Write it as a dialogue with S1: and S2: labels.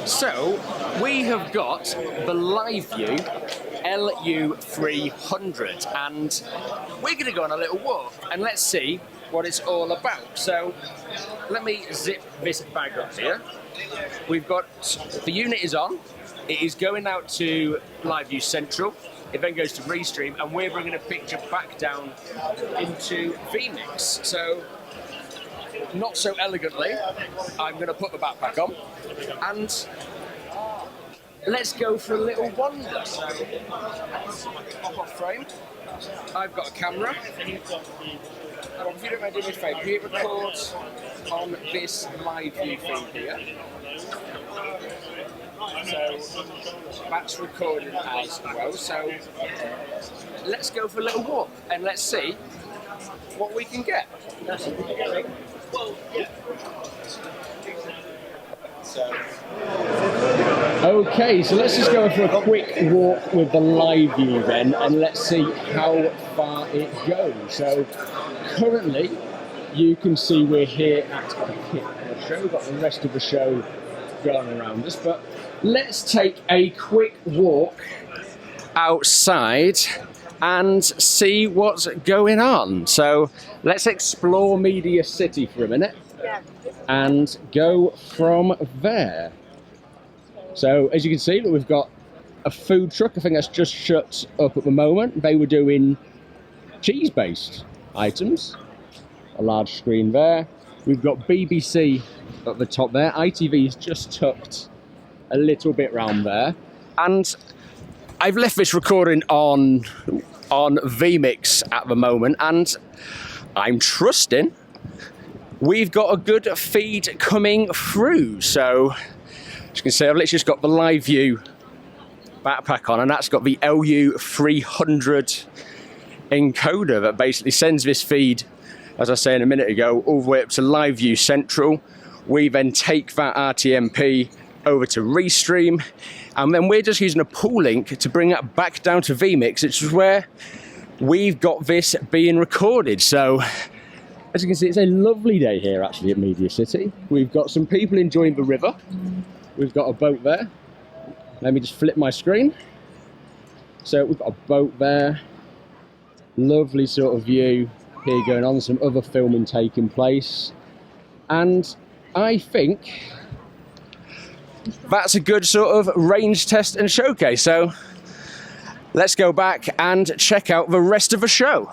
S1: So, we have got the LiveU LU300 and we're going to go on a little walk and let's see what it's all about. So, let me zip this bag up here. We've got, the unit is on, it is going out to LiveU Central, it then goes to Restream and we're bringing a picture back down into vMix. So, not so elegantly, I'm going to put the backpack on and let's go for a little wander. So, pop off frame. I've got a camera. And if you don't mind doing me a favour, hit record on this LiveU thing here. So that's recorded as well. So let's go for a little walk and let's see what we can get. Okay, so let's just go for a quick walk with the LiveU then, and let's see how far it goes. So currently, you can see we're here at the KitPlus show. We've got the rest of the show going around us, but let's take a quick walk outside and see what's going on. So let's explore MediaCity for a minute and go from there. So as you can see, we've got a food truck. I think that's just shut up at the moment. They were doing cheese-based items. A large screen there. We've got BBC at the top there. ITV is just tucked a little bit round there. And I've left this recording on vMix at the moment, and I'm trusting we've got a good feed coming through. So, as you can see, I've literally just got the LiveU backpack on, and that's got the LU300 encoder that basically sends this feed, as I said a minute ago, all the way up to LiveU Central. We then take that RTMP over to Restream, and then we're just using a pool link to bring that back down to vMix, which is where we've got this being recorded. So, as you can see, it's a lovely day here actually at MediaCity. We've got some people enjoying the river. We've got a boat there. Let me just flip my screen. So we've got a boat there. Lovely sort of view here going on. Some other filming taking place. And I think that's a good sort of range test and showcase. So let's go back and check out the rest of the show.